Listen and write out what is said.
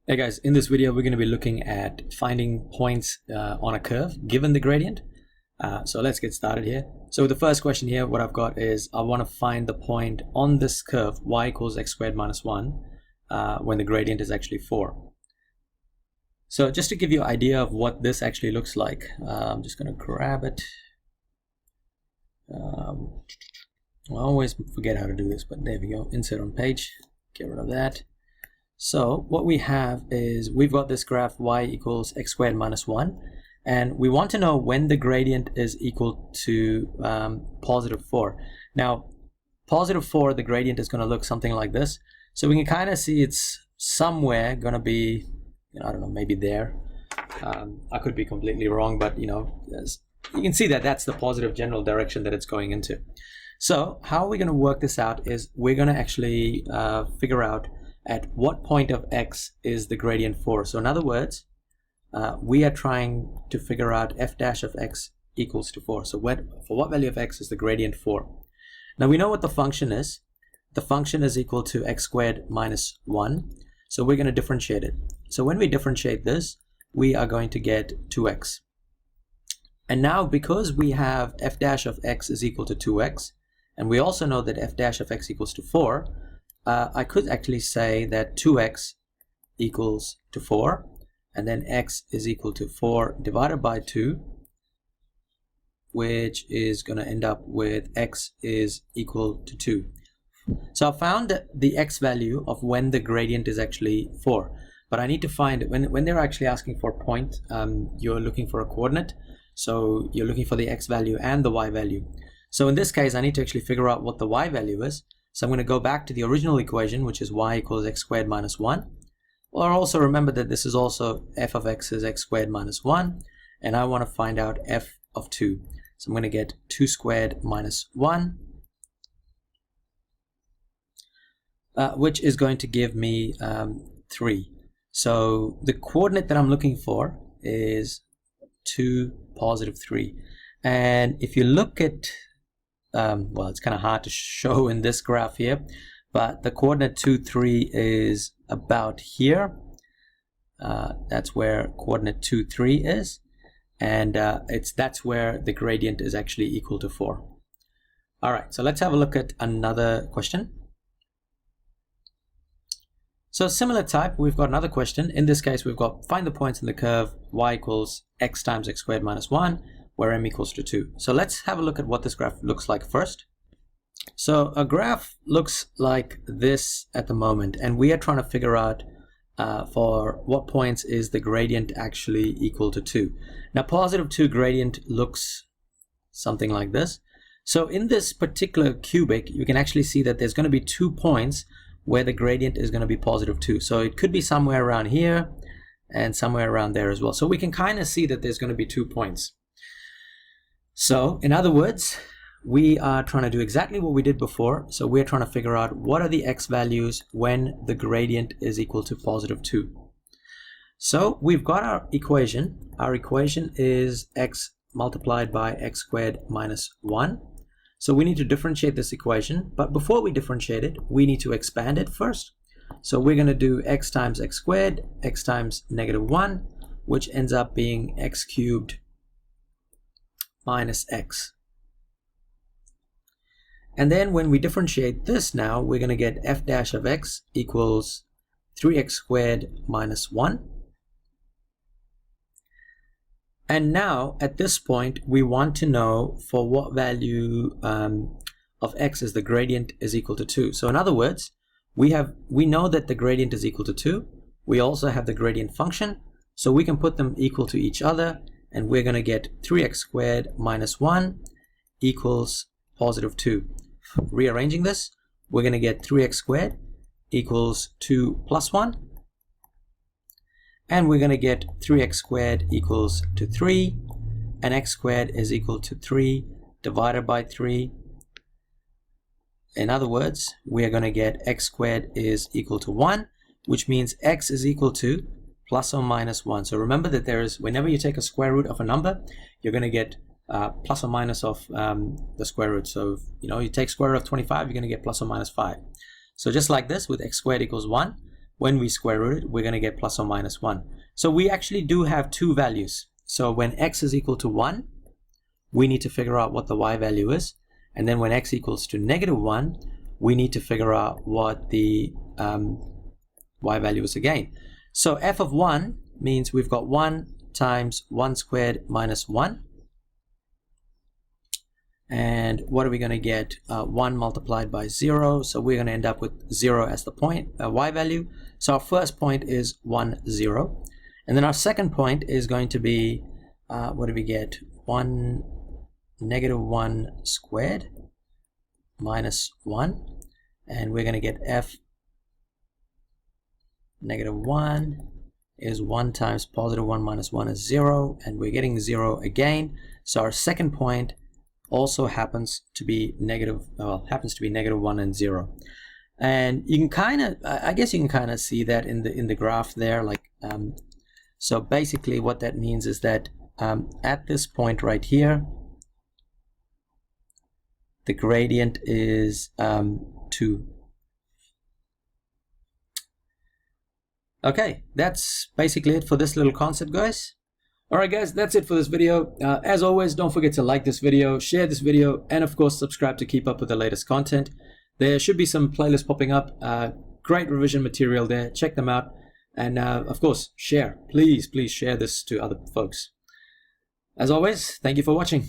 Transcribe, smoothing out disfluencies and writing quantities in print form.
Hey guys, in this video we're going to be looking at finding points on a curve given the gradient. So let's get started here. So the first question here, what I've got is I want to find the point on this curve y equals x squared minus 1 when the gradient is actually 4. So just to give you an idea of what this actually looks like, I'm just going to grab it. I always forget how to do this, but there we go. Insert on page, get rid of that. So what we have is we've got this graph y equals x squared minus 1, and we want to know when the gradient is equal to positive 4. Now positive 4, the gradient is going to look something like this. So we can kind of see it's somewhere going to be, I don't know, maybe there. I could be completely wrong, but you can see that that's the positive general direction that it's going into. So how are we going to work this out is we're going to actually figure out at what point of x is the gradient 4. So in other words, we are trying to figure out f dash of x equals to 4. So for what value of x is the gradient 4? Now we know what the function is. The function is equal to x squared minus 1. So we're going to differentiate it. So when we differentiate this, we are going to get 2x. And now because we have f dash of x is equal to 2x, and we also know that f dash of x equals to 4, I could actually say that 2x equals to 4, and then x is equal to 4 divided by 2, which is going to end up with x is equal to 2. So I found the x value of when the gradient is actually 4, but I need to find when they're actually asking for a point, you're looking for a coordinate, so you're looking for the x value and the y value. So in this case, I need to actually figure out what the y value is. So I'm going to go back to the original equation, which is y equals x squared minus 1. Or also remember that this is also f of x is x squared minus 1. And I want to find out f of 2. So I'm going to get 2 squared minus 1, which is going to give me 3. So the coordinate that I'm looking for is 2, positive 3. And if you look at well, it's kind of hard to show in this graph here, but the coordinate 2, 3 is about here. That's where coordinate 2, 3 is, and that's where the gradient is actually equal to 4. All right, so let's have a look at another question. So similar type, we've got another question. In this case, we've got find the points in the curve y equals x times x squared minus 1, where m equals to 2. So let's have a look at what this graph looks like first. So a graph looks like this at the moment, and we are trying to figure out for what points is the gradient actually equal to 2. Now positive 2 gradient looks something like this. So in this particular cubic, you can actually see that there's going to be 2 points where the gradient is going to be positive 2. So it could be somewhere around here and somewhere around there as well. So we can kind of see that there's going to be 2 points. So in other words, we are trying to do exactly what we did before. So we're trying to figure out what are the x values when the gradient is equal to positive 2. So we've got our equation. Our equation is x multiplied by x squared minus 1. So we need to differentiate this equation. But before we differentiate it, we need to expand it first. So we're going to do x times x squared, x times negative 1, which ends up being x cubed minus x. And then when we differentiate this now, we're going to get f dash of x equals 3x squared minus 1. And now at this point, we want to know for what value of x is the gradient is equal to 2. So in other words, we know that the gradient is equal to 2. We also have the gradient function, so we can put them equal to each other. And we're going to get 3x squared minus 1 equals positive 2. Rearranging this, we're going to get 3x squared equals 2 plus 1. And we're going to get 3x squared equals to 3. And x squared is equal to 3 divided by 3. In other words, we are going to get x squared is equal to 1, which means x is equal to plus or minus 1. So remember that whenever you take a square root of a number, you're going to get plus or minus of the square root. So you take square root of 25, you're going to get plus or minus 5. So just like this, with x squared equals 1, when we square root it, we're going to get plus or minus 1. So we actually do have two values. So when x is equal to 1, we need to figure out what the y value is. And then when x equals to negative 1, we need to figure out what the y value is again. So f of 1 means we've got 1 times 1 squared minus 1. And what are we going to get? 1 multiplied by 0. So we're going to end up with 0 as the point, y value. So our first point is 1, 0. And then our second point is going to be, what do we get? Negative 1 squared minus 1. And we're going to get f negative 1 is 1 times positive 1 minus 1 is 0. And we're getting 0 again. So our second point also happens to be negative, well, happens to be negative 1 and 0. And you can kind of, I guess you can kind of see that in the graph there. Like, so basically what that means is that at this point right here, the gradient is 2. Okay, that's basically it for this little concept, guys. Alright guys, that's it for this video. As always, don't forget to like this video, share this video, and of course subscribe to keep up with the latest content. There should be some playlists popping up. Great revision material there. Check them out. And of course, share. Please share this to other folks. As always, thank you for watching.